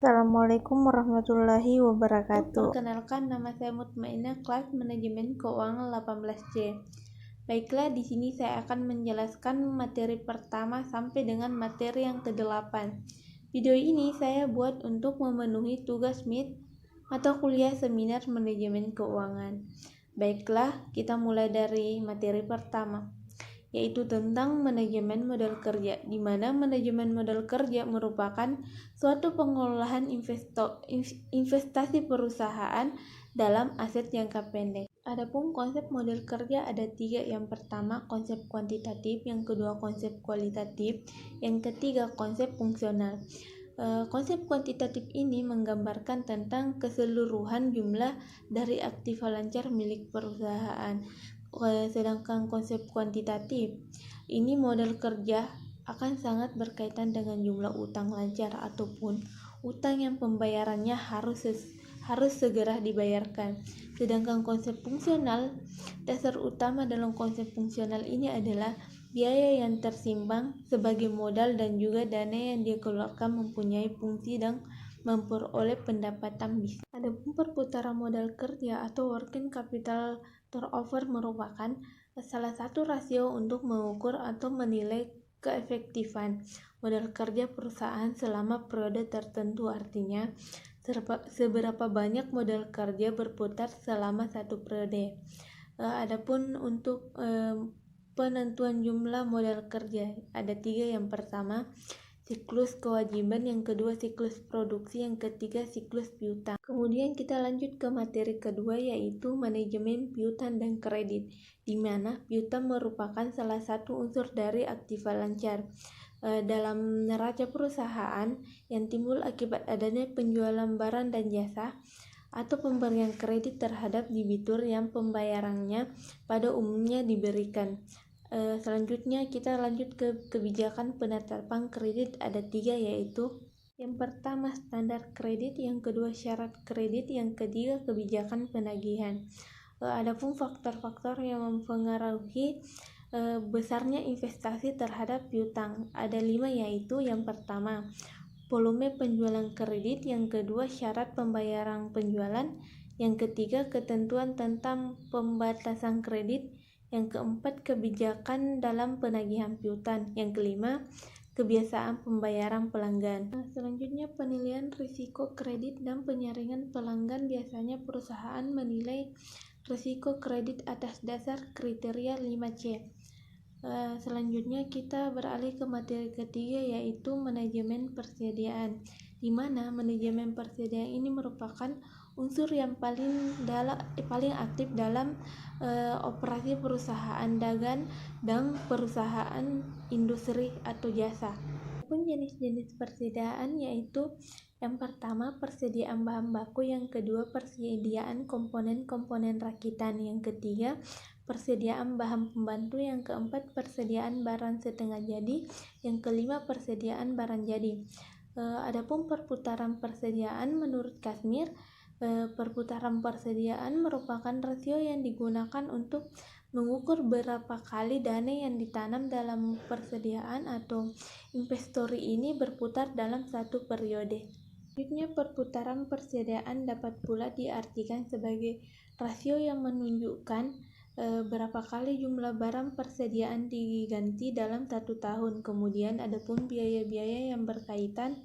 Assalamualaikum warahmatullahi wabarakatuh. Perkenalkan, nama saya Mutmainah, kelas Manajemen Keuangan 18C. Baiklah, di sini saya akan menjelaskan materi pertama sampai dengan materi yang ke-8. Video ini saya buat untuk memenuhi tugas MIT atau kuliah seminar manajemen keuangan. Baiklah, kita mulai dari materi pertama, yaitu tentang manajemen modal kerja, di mana manajemen modal kerja merupakan suatu pengelolaan investasi perusahaan dalam aset jangka pendek. Adapun konsep modal kerja ada 3. Yang pertama, konsep kuantitatif, yang kedua konsep kualitatif, yang ketiga konsep fungsional. Konsep kuantitatif ini menggambarkan tentang keseluruhan jumlah dari aktiva lancar milik perusahaan. Sedangkan konsep kuantitatif ini modal kerja akan sangat berkaitan dengan jumlah utang lancar ataupun utang yang pembayarannya harus segera dibayarkan. Sedangkan konsep fungsional, dasar utama dalam konsep fungsional ini adalah biaya yang tersimpan sebagai modal dan juga dana yang dikeluarkan mempunyai fungsi dan memperoleh pendapatan bisnis. Adapun perputaran modal kerja atau working capital turnover merupakan salah satu rasio untuk mengukur atau menilai keefektifan modal kerja perusahaan selama periode tertentu, artinya seberapa banyak modal kerja berputar selama satu periode. Adapun untuk penentuan jumlah modal kerja ada 3. Yang pertama, siklus kewajiban, yang kedua siklus produksi, yang ketiga siklus piutang. Kemudian kita lanjut ke materi kedua, yaitu manajemen piutang dan kredit, di mana piutang merupakan salah satu unsur dari aktiva lancar dalam neraca perusahaan yang timbul akibat adanya penjualan barang dan jasa atau pemberian kredit terhadap debitur yang pembayarannya pada umumnya diberikan. Selanjutnya kita lanjut ke kebijakan penetapan kredit ada 3, yaitu yang pertama standar kredit, yang kedua syarat kredit, yang ketiga kebijakan penagihan. Adapun faktor-faktor yang mempengaruhi besarnya investasi terhadap piutang ada 5, yaitu yang pertama volume penjualan kredit, yang kedua syarat pembayaran penjualan, yang ketiga ketentuan tentang pembatasan kredit, yang keempat kebijakan dalam penagihan piutang, yang kelima kebiasaan pembayaran pelanggan. Selanjutnya penilaian risiko kredit dan penyaringan pelanggan. Biasanya perusahaan menilai risiko kredit atas dasar kriteria 5C. Selanjutnya kita beralih ke materi ketiga, yaitu manajemen persediaan, di mana manajemen persediaan ini merupakan unsur yang paling aktif dalam operasi perusahaan dagang dan perusahaan industri atau jasa. Pun jenis-jenis persediaan yaitu yang pertama persediaan bahan baku, yang kedua persediaan komponen-komponen rakitan, yang ketiga persediaan bahan pembantu, yang keempat persediaan barang setengah jadi, yang kelima persediaan barang jadi. Adapun perputaran persediaan menurut Kasmir, perputaran persediaan merupakan rasio yang digunakan untuk mengukur berapa kali dana yang ditanam dalam persediaan atau inventory ini berputar dalam satu periode. Selanjutnya, perputaran persediaan dapat pula diartikan sebagai rasio yang menunjukkan berapa kali jumlah barang persediaan diganti dalam satu tahun. Kemudian adapun biaya-biaya yang berkaitan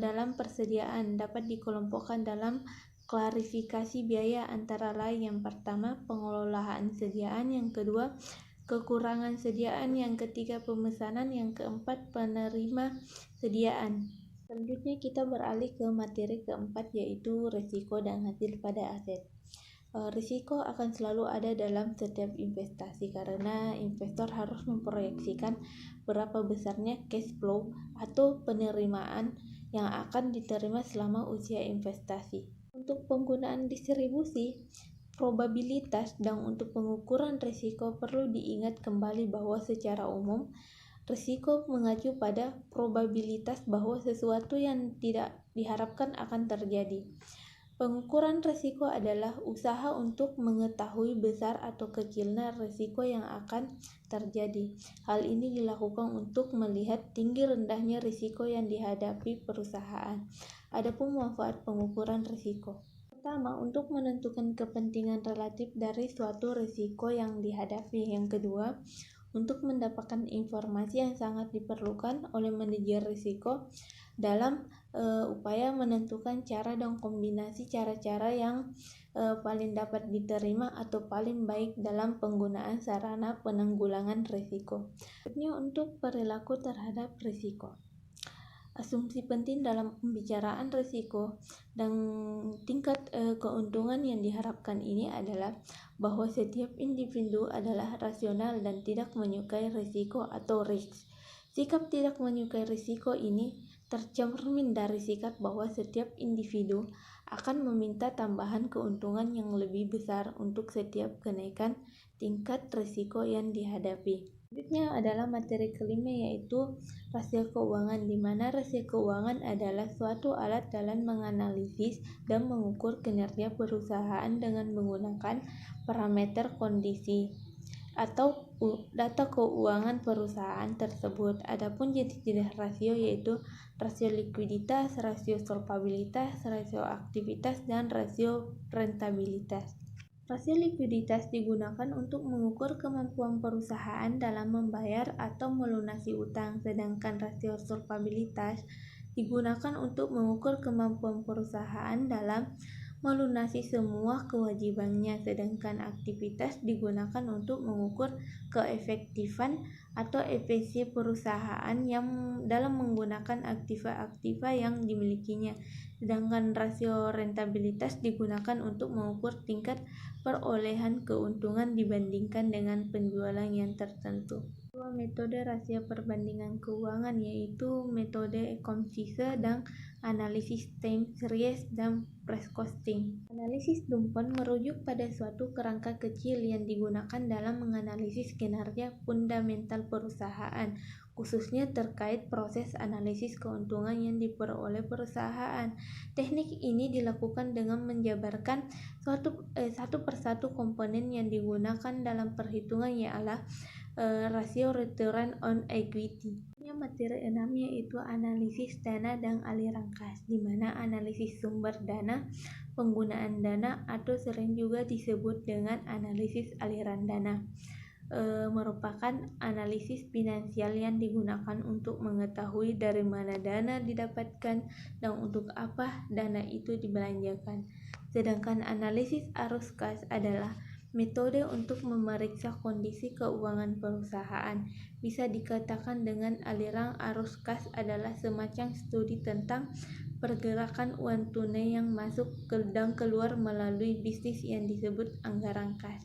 dalam persediaan dapat dikelompokkan dalam klarifikasi biaya, antara lain yang pertama pengelolaan sediaan, yang kedua kekurangan sediaan, yang ketiga pemesanan, yang keempat penerima sediaan. Selanjutnya kita beralih ke materi keempat, yaitu risiko dan hasil pada aset. Risiko akan selalu ada dalam setiap investasi karena investor harus memproyeksikan berapa besarnya cash flow atau penerimaan yang akan diterima selama usia investasi. Untuk penggunaan distribusi probabilitas dan untuk pengukuran risiko perlu diingat kembali bahwa secara umum risiko mengacu pada probabilitas bahwa sesuatu yang tidak diharapkan akan terjadi. Pengukuran risiko adalah usaha untuk mengetahui besar atau kecilnya risiko yang akan terjadi. Hal ini dilakukan untuk melihat tinggi rendahnya risiko yang dihadapi perusahaan. Adapun manfaat pengukuran risiko. Pertama, untuk menentukan kepentingan relatif dari suatu risiko yang dihadapi. Yang kedua, untuk mendapatkan informasi yang sangat diperlukan oleh manajer risiko dalam upaya menentukan cara dan kombinasi cara-cara yang paling dapat diterima atau paling baik dalam penggunaan sarana penanggulangan risiko. Berikutnya, untuk perilaku terhadap risiko. Asumsi penting dalam pembicaraan risiko dan tingkat keuntungan yang diharapkan ini adalah bahwa setiap individu adalah rasional dan tidak menyukai risiko atau risk. Sikap tidak menyukai risiko ini tercermin dari sikap bahwa setiap individu akan meminta tambahan keuntungan yang lebih besar untuk setiap kenaikan tingkat risiko yang dihadapi. Selanjutnya adalah materi kelima, yaitu rasio keuangan, di mana rasio keuangan adalah suatu alat dalam menganalisis dan mengukur kinerja perusahaan dengan menggunakan parameter kondisi atau data keuangan perusahaan tersebut. Adapun jenis-jenis rasio yaitu rasio likuiditas, rasio solvabilitas, rasio aktivitas, dan rasio rentabilitas. Rasio likuiditas digunakan untuk mengukur kemampuan perusahaan dalam membayar atau melunasi utang, sedangkan rasio solvabilitas digunakan untuk mengukur kemampuan perusahaan dalam melunasi semua kewajibannya, sedangkan aktivitas digunakan untuk mengukur keefektifan atau efisiensi perusahaan yang dalam menggunakan aktiva-aktiva yang dimilikinya, sedangkan rasio rentabilitas digunakan untuk mengukur tingkat perolehan keuntungan dibandingkan dengan penjualan yang tertentu. Dua metode rasio perbandingan keuangan yaitu metode Comside dan analisis time series dan price costing. Analisis Dumpont merujuk pada suatu kerangka kecil yang digunakan dalam menganalisis kinerja fundamental perusahaan, khususnya terkait proses analisis keuntungan yang diperoleh perusahaan. Teknik ini dilakukan dengan menjabarkan satu persatu komponen yang digunakan dalam perhitungan ialah rasio return on equity. Materi 6 yaitu analisis dana dan aliran kas, di mana analisis sumber dana, penggunaan dana, atau sering juga disebut dengan analisis aliran dana, merupakan analisis finansial yang digunakan untuk mengetahui dari mana dana didapatkan dan untuk apa dana itu dibelanjakan. Sedangkan analisis arus kas adalah metode untuk memeriksa kondisi keuangan perusahaan. Bisa dikatakan dengan aliran arus kas adalah semacam studi tentang pergerakan uang tunai yang masuk dan keluar melalui bisnis yang disebut anggaran kas.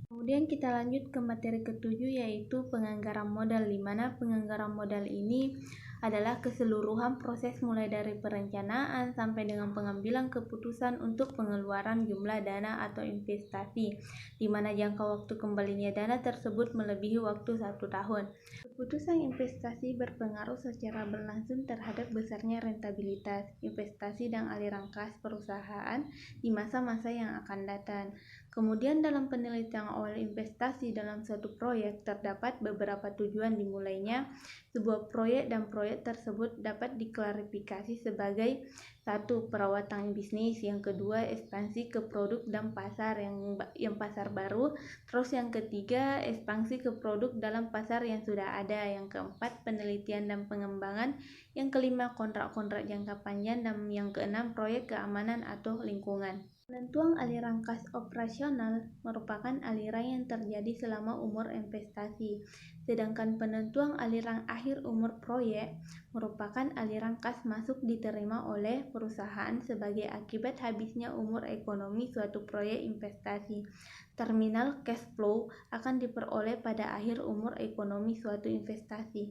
Kemudian kita lanjut ke materi ketujuh, yaitu penganggaran modal, di mana penganggaran modal ini adalah keseluruhan proses mulai dari perencanaan sampai dengan pengambilan keputusan untuk pengeluaran jumlah dana atau investasi, di mana jangka waktu kembalinya dana tersebut melebihi waktu 1 tahun. Keputusan investasi berpengaruh secara berlangsung terhadap besarnya rentabilitas investasi dan aliran kas perusahaan di masa-masa yang akan datang. Kemudian dalam penelitian awal investasi dalam suatu proyek terdapat beberapa tujuan dimulainya sebuah proyek, dan proyek tersebut dapat diklarifikasi sebagai: 1. Perawatan bisnis, yang kedua ekspansi ke produk dan pasar yang pasar baru, terus yang ketiga ekspansi ke produk dalam pasar yang sudah ada, yang keempat penelitian dan pengembangan, yang kelima kontrak-kontrak jangka panjang, dan yang keenam proyek keamanan atau lingkungan. Penentuan aliran kas operasional merupakan aliran yang terjadi selama umur investasi, sedangkan penentuan aliran akhir umur proyek merupakan aliran kas masuk diterima oleh perusahaan sebagai akibat habisnya umur ekonomi suatu proyek investasi. Terminal cash flow akan diperoleh pada akhir umur ekonomi suatu investasi.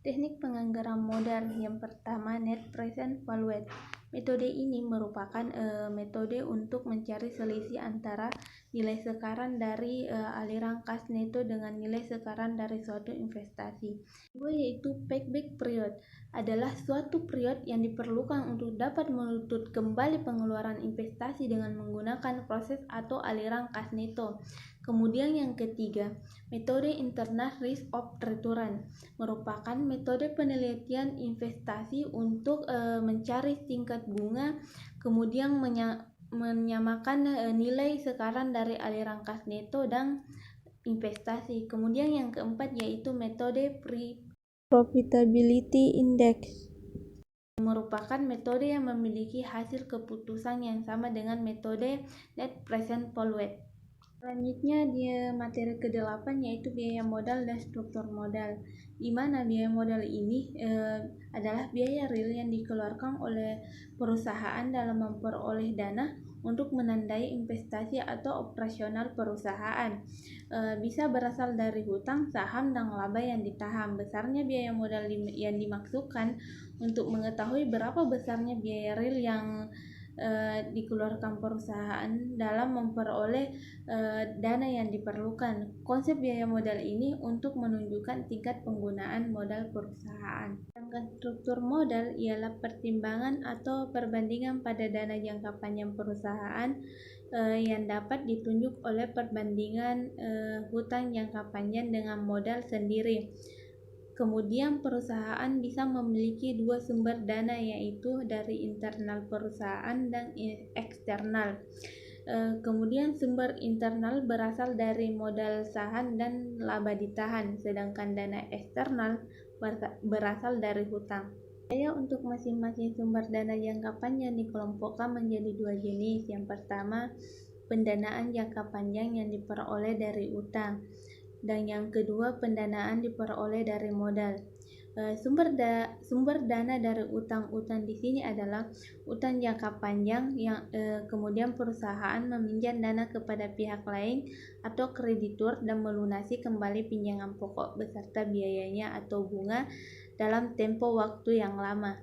Teknik penganggaran modal yang pertama, net present value. Metode ini merupakan metode untuk mencari selisih antara nilai sekarang dari aliran kas neto dengan nilai sekarang dari suatu investasi. Kedua yaitu payback period adalah suatu periode yang diperlukan untuk dapat menuntut kembali pengeluaran investasi dengan menggunakan proses atau aliran kas neto. Kemudian yang ketiga, metode internal risk of return merupakan metode penelitian investasi untuk mencari tingkat bunga, kemudian menyamakan nilai sekarang dari aliran kas neto dan investasi. Kemudian yang keempat yaitu metode Profitability Index merupakan metode yang memiliki hasil keputusan yang sama dengan metode net present value. Selanjutnya di materi ke-8 yaitu biaya modal dan struktur modal, di mana biaya modal ini adalah biaya real yang dikeluarkan oleh perusahaan dalam memperoleh dana untuk menandai investasi atau operasional perusahaan. Bisa berasal dari hutang, saham, dan laba yang ditahan. Besarnya biaya modal yang dimaksudkan untuk mengetahui berapa besarnya biaya real yang dikeluarkan perusahaan dalam memperoleh dana yang diperlukan. Konsep biaya modal ini untuk menunjukkan tingkat penggunaan modal perusahaan. Sedangkan struktur modal ialah pertimbangan atau perbandingan pada dana jangka panjang perusahaan yang dapat ditunjuk oleh perbandingan hutang jangka panjang dengan modal sendiri. Kemudian perusahaan bisa memiliki dua sumber dana, yaitu dari internal perusahaan dan eksternal. Kemudian sumber internal berasal dari modal saham dan laba ditahan, sedangkan dana eksternal berasal dari hutang. Biaya untuk masing-masing sumber dana jangka panjang dikelompokkan menjadi dua jenis. Yang pertama, pendanaan jangka panjang yang diperoleh dari utang, dan yang kedua pendanaan diperoleh dari modal. Sumber dana dari utang di sini adalah utang jangka panjang yang kemudian perusahaan meminjam dana kepada pihak lain atau kreditur dan melunasi kembali pinjaman pokok beserta biayanya atau bunga dalam tempo waktu yang lama.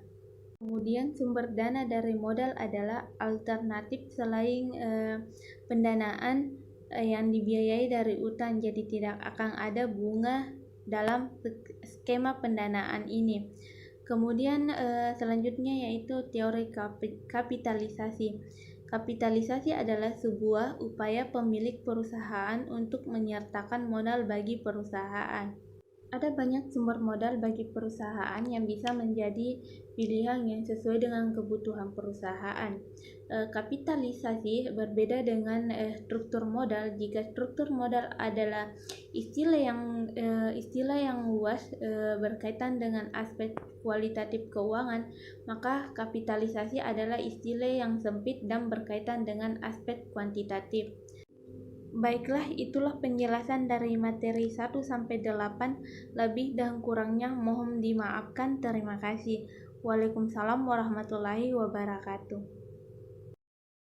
Kemudian sumber dana dari modal adalah alternatif selain pendanaan yang dibiayai dari utang, jadi tidak akan ada bunga dalam skema pendanaan ini. Kemudian selanjutnya yaitu teori kapitalisasi. Kapitalisasi adalah sebuah upaya pemilik perusahaan untuk menyertakan modal bagi perusahaan. Ada banyak sumber modal bagi perusahaan yang bisa menjadi pilihan yang sesuai dengan kebutuhan perusahaan. Kapitalisasi berbeda dengan struktur modal. Jika struktur modal adalah istilah yang luas berkaitan dengan aspek kualitatif keuangan, maka kapitalisasi adalah istilah yang sempit dan berkaitan dengan aspek kuantitatif. Baiklah, itulah penjelasan dari materi 1-8. Lebih dan kurangnya mohon dimaafkan. Terima kasih. Waalaikumsalam warahmatullahi wabarakatuh.